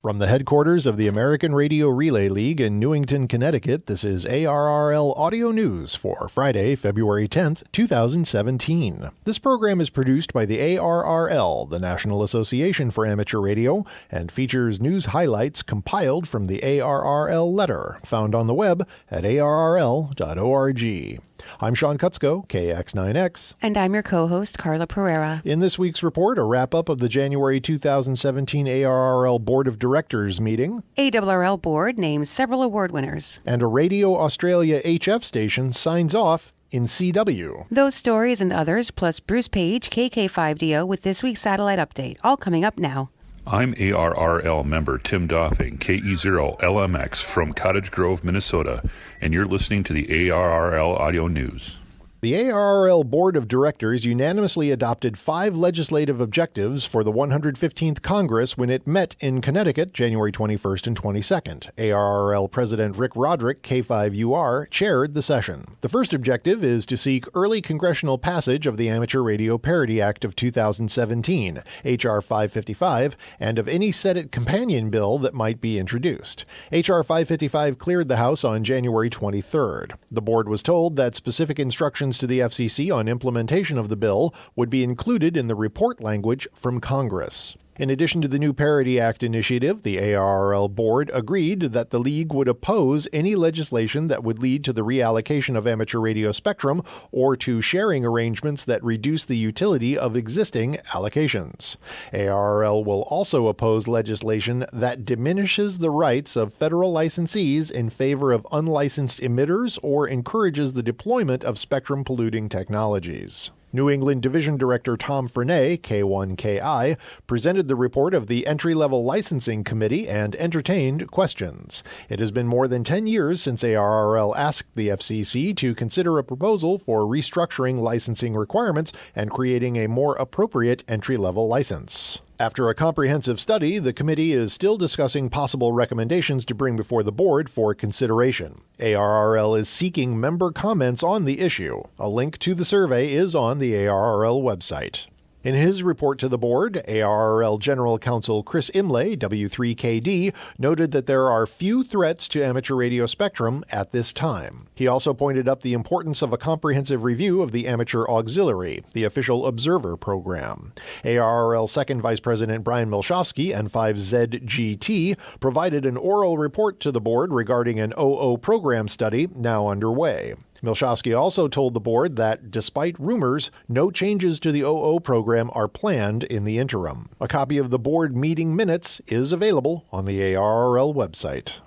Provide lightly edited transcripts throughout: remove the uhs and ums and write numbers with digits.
From the headquarters of the American Radio Relay League in Newington, Connecticut, this is ARRL Audio News for Friday, February 10th, 2017. This program is produced by the ARRL, the National Association for Amateur Radio, and features news highlights compiled from the ARRL letter, found on the web at arrl.org. I'm Sean Kutzko, KX9X. And I'm your co-host, Carla Pereira. In this week's report, a wrap-up of the January 2017 ARRL Board of Directors meeting. ARRL Board names several award winners. And a Radio Australia HF station signs off in CW. Those stories and others, plus Bruce Page, KK5DO, with this week's satellite update, all coming up now. I'm ARRL member Tim Doffing, KE0LMX from Cottage Grove, Minnesota, and you're listening to the ARRL Audio News. The ARRL Board of Directors unanimously adopted 5 legislative objectives for the 115th Congress when it met in Connecticut January 21st and 22nd. ARRL President Rick Roderick, K5UR, chaired the session. The first objective is to seek early congressional passage of the Amateur Radio Parity Act of 2017, H.R. 555, and of any Senate companion bill that might be introduced. H.R. 555 cleared the House on January 23rd. The board was told that specific instructions to the FCC on implementation of the bill would be included in the report language from Congress. In addition to the new Parity Act initiative, the ARRL board agreed that the League would oppose any legislation that would lead to the reallocation of amateur radio spectrum or to sharing arrangements that reduce the utility of existing allocations. ARRL will also oppose legislation that diminishes the rights of federal licensees in favor of unlicensed emitters or encourages the deployment of spectrum-polluting technologies. New England Division Director Tom Frenay, K1KI, presented the report of the Entry-Level Licensing Committee and entertained questions. It has been more than 10 years since ARRL asked the FCC to consider a proposal for restructuring licensing requirements and creating a more appropriate entry-level license. After a comprehensive study, the committee is still discussing possible recommendations to bring before the board for consideration. ARRL is seeking member comments on the issue. A link to the survey is on the ARRL website. In his report to the board, ARRL General Counsel Chris Imlay, W3KD, noted that there are few threats to amateur radio spectrum at this time. He also pointed up the importance of a comprehensive review of the Amateur Auxiliary, the official observer program. ARRL Second Vice President Brian Milshofsky and 5ZGT provided an oral report to the board regarding an OO program study now underway. Milshofsky also told the board that, despite rumors, no changes to the OO program are planned in the interim. A copy of the board meeting minutes is available on the ARRL website.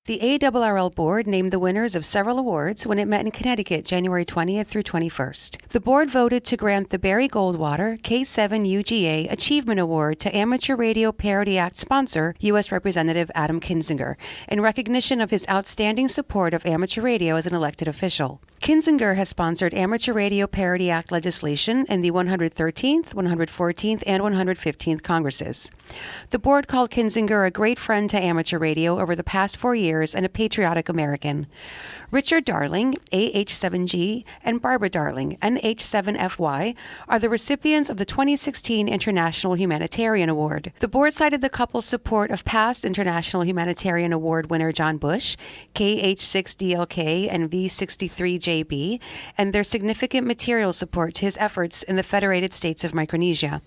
The ARRL board named the winners of several awards when it met in Connecticut January 20th through 21st. The board voted to grant the Barry Goldwater K7UGA Achievement Award to Amateur Radio Parity Act sponsor, U.S. Representative Adam Kinzinger, in recognition of his outstanding support of amateur radio as an elected official. Kinzinger has sponsored Amateur Radio Parity Act legislation in the 113th, 114th, and 115th Congresses. The board called Kinzinger a great friend to amateur radio over the past 4 years and a patriotic American. Richard Darling, AH7G, and Barbara Darling, NH7FY, are the recipients of the 2016 International Humanitarian Award. The board cited the couple's support of past International Humanitarian Award winner John Bush, KH6DLK and V63JB, and their significant material support to his efforts in the Federated States of Micronesia.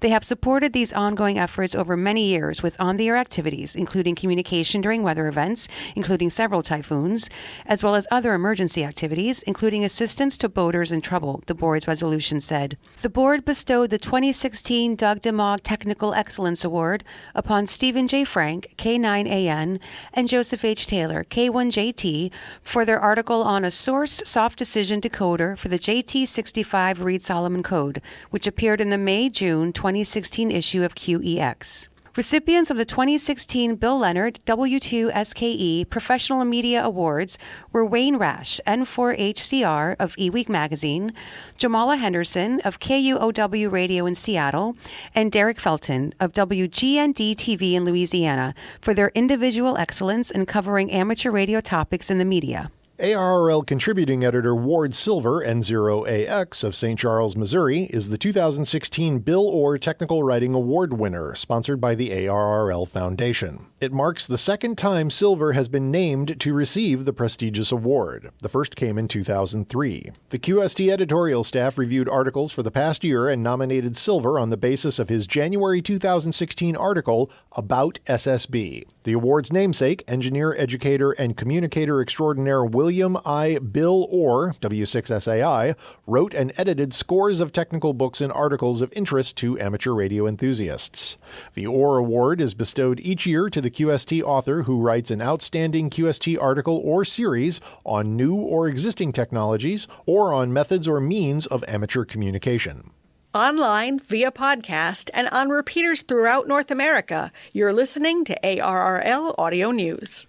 They have supported these ongoing efforts over many years with on-the-air activities, including communication during weather events, including several typhoons, as well as other emergency activities, including assistance to boaters in trouble, the board's resolution said. The board bestowed the 2016 Doug DeMog Technical Excellence Award upon Stephen J. Frank, K9AN, and Joseph H. Taylor, K1JT, for their article on a source soft decision decoder for the JT65 Reed-Solomon Code, which appeared in the May-June 2016 issue of QEX. Recipients of the 2016 Bill Leonard W2SKE Professional Media Awards were Wayne Rash, N4HCR of eWeek Magazine, Jamala Henderson of KUOW Radio in Seattle, and Derek Felton of WGND TV in Louisiana for their individual excellence in covering amateur radio topics in the media. ARRL contributing editor Ward Silver, N0AX of St. Charles, Missouri, is the 2016 Bill Orr Technical Writing Award winner, sponsored by the ARRL Foundation. It marks the second time Silver has been named to receive the prestigious award. The first came in 2003. The QST editorial staff reviewed articles for the past year and nominated Silver on the basis of his January 2016 article about SSB. The award's namesake, engineer, educator, and communicator extraordinaire William I. Bill Orr, W6SAI, wrote and edited scores of technical books and articles of interest to amateur radio enthusiasts. The Orr Award is bestowed each year to the QST author who writes an outstanding QST article or series on new or existing technologies or on methods or means of amateur communication. Online, via podcast, and on repeaters throughout North America, you're listening to ARRL Audio News.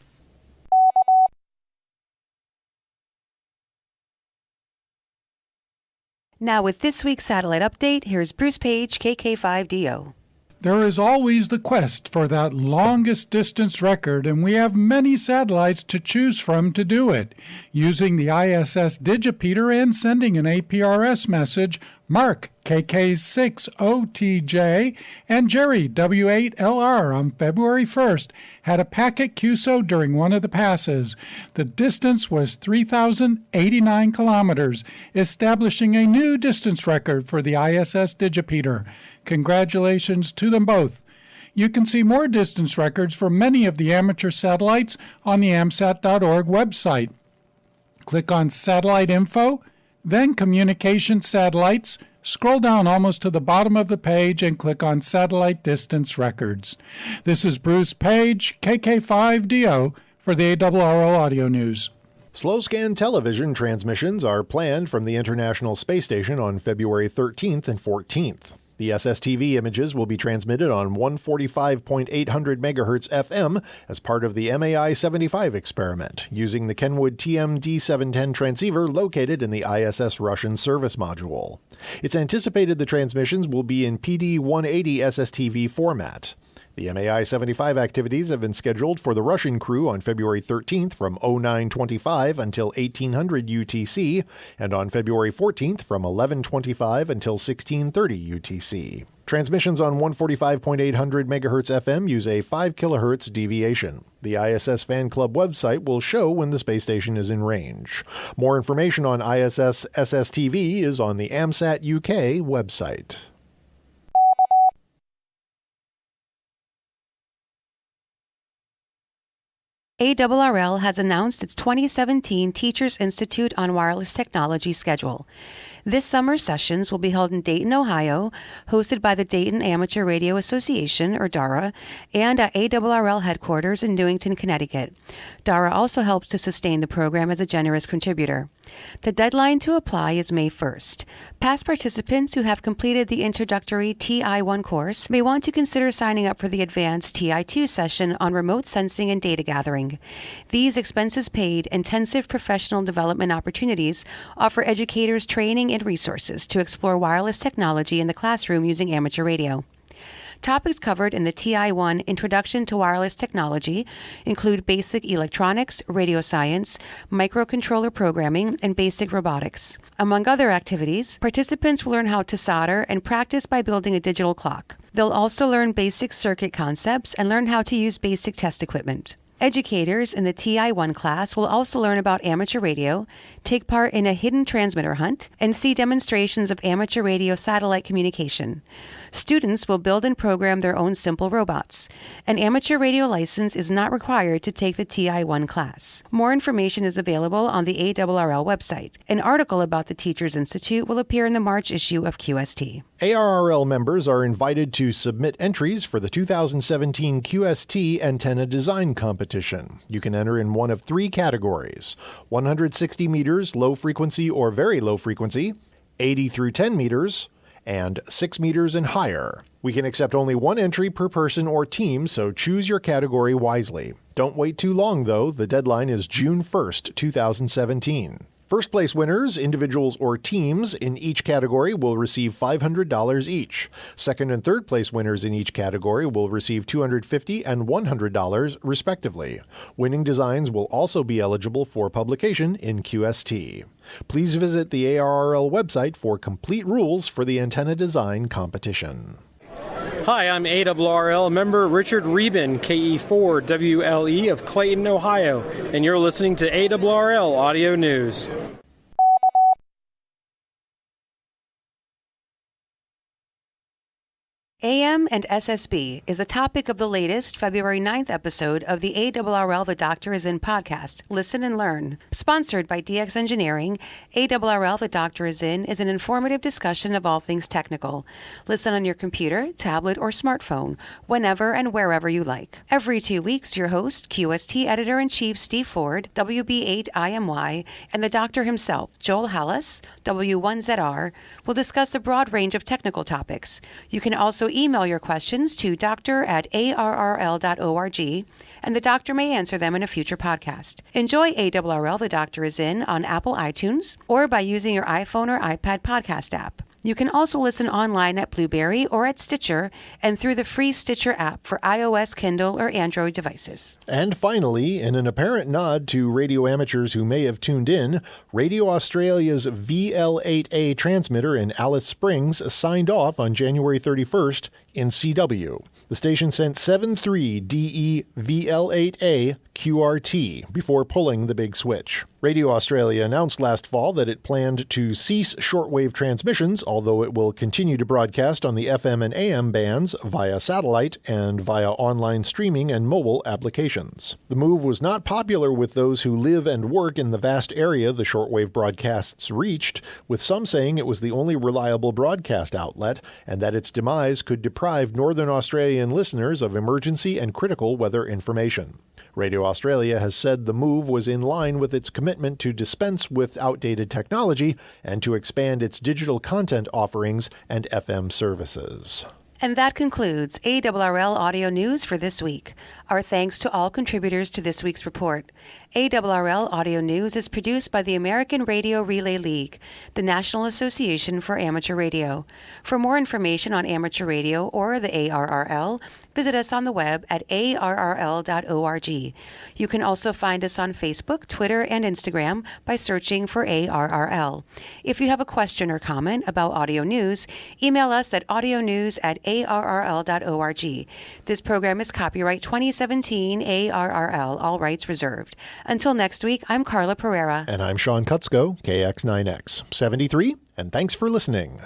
Now with this week's satellite update, here's Bruce Page, KK5DO. There is always the quest for that longest distance record, and we have many satellites to choose from to do it. Using the ISS Digipeater and sending an APRS message, Mark, KK6OTJ, and Jerry, W8LR, on February 1st, had a packet QSO during one of the passes. The distance was 3,089 kilometers, establishing a new distance record for the ISS Digipeater. Congratulations to them both. You can see more distance records for many of the amateur satellites on the AMSAT.org website. Click on Satellite Info, then Communication Satellites. Scroll down almost to the bottom of the page and click on Satellite Distance Records. This is Bruce Page, KK5DO, for the ARRL Audio News. Slow-scan television transmissions are planned from the International Space Station on February 13th and 14th. The SSTV images will be transmitted on 145.800 MHz FM as part of the MAI-75 experiment, using the Kenwood TM-D710 transceiver located in the ISS Russian service module. It's anticipated the transmissions will be in PD-180 SSTV format. The MAI-75 activities have been scheduled for the Russian crew on February 13th from 0925 until 1800 UTC, and on February 14th from 1125 until 1630 UTC. Transmissions on 145.800 MHz FM use a 5 kHz deviation. The ISS Fan Club website will show when the space station is in range. More information on ISS SSTV is on the AMSAT UK website. ARRL has announced its 2017 Teachers Institute on Wireless Technology schedule. This summer's sessions will be held in Dayton, Ohio, hosted by the Dayton Amateur Radio Association, or DARA, and at ARRL headquarters in Newington, Connecticut. DARA also helps to sustain the program as a generous contributor. The deadline to apply is May 1st. Past participants who have completed the introductory TI-1 course may want to consider signing up for the advanced TI-2 session on remote sensing and data gathering. These expenses-paid, intensive professional development opportunities offer educators training and resources to explore wireless technology in the classroom using amateur radio. Topics covered in the TI-1 Introduction to Wireless Technology include basic electronics, radio science, microcontroller programming, and basic robotics. Among other activities, participants will learn how to solder and practice by building a digital clock. They'll also learn basic circuit concepts and learn how to use basic test equipment. Educators in the TI-1 class will also learn about amateur radio, take part in a hidden transmitter hunt, and see demonstrations of amateur radio satellite communication. Students will build and program their own simple robots. An amateur radio license is not required to take the TI-1 class. More information is available on the ARRL website. An article about the Teachers Institute will appear in the March issue of QST. ARRL members are invited to submit entries for the 2017 QST Antenna Design Competition. You can enter in one of three categories: 160 meters, low frequency or very low frequency, 80 through 10 meters, and 6 meters and higher. We can accept only one entry per person or team, so choose your category wisely. Don't wait too long, though. The deadline is June 1st, 2017. First place winners, individuals or teams, in each category will receive $500 each. Second and third place winners in each category will receive $250 and $100 respectively. Winning designs will also be eligible for publication in QST. Please visit the ARRL website for complete rules for the antenna design competition. Hi, I'm ARRL member Richard Reben, KE4WLE of Clayton, Ohio, and you're listening to ARRL Audio News. AM and SSB is a topic of the latest February 9th episode of the ARRL The Doctor Is In podcast, Listen and Learn. Sponsored by DX Engineering, ARRL The Doctor Is In is an informative discussion of all things technical. Listen on your computer, tablet, or smartphone, whenever and wherever you like. Every 2 weeks, your host, QST Editor-in-Chief Steve Ford, WB8IMY, and the doctor himself, Joel Hallis, W1ZR, will discuss a broad range of technical topics. You can also email your questions to doctor@arrl.org, and the doctor may answer them in a future podcast. Enjoy ARRL The Doctor Is In on Apple iTunes or by using your iPhone or iPad podcast app. You can also listen online at Blueberry or at Stitcher and through the free Stitcher app for iOS, Kindle, or Android devices. And finally, in an apparent nod to radio amateurs who may have tuned in, Radio Australia's VL8A transmitter in Alice Springs signed off on January 31st in CW. The station sent 73DE VL8A QRT before pulling the big switch. Radio Australia announced last fall that it planned to cease shortwave transmissions, although it will continue to broadcast on the FM and AM bands via satellite and via online streaming and mobile applications. The move was not popular with those who live and work in the vast area the shortwave broadcasts reached, with some saying it was the only reliable broadcast outlet and that its demise could deprive Northern Australian listeners of emergency and critical weather information. Radio Australia has said the move was in line with its commitment to dispense with outdated technology and to expand its digital content offerings and FM services. And that concludes ARRL Audio News for this week. Our thanks to all contributors to this week's report. ARRL Audio News is produced by the American Radio Relay League, the National Association for Amateur Radio. For more information on amateur radio or the ARRL, visit us on the web at arrl.org. You can also find us on Facebook, Twitter, and Instagram by searching for ARRL. If you have a question or comment about audio news, email us at audionews@arrl.org. This program is copyright 2017 ARRL, all rights reserved. Until next week, I'm Carla Pereira. And I'm Sean Kutzko, KX9X 73, and thanks for listening.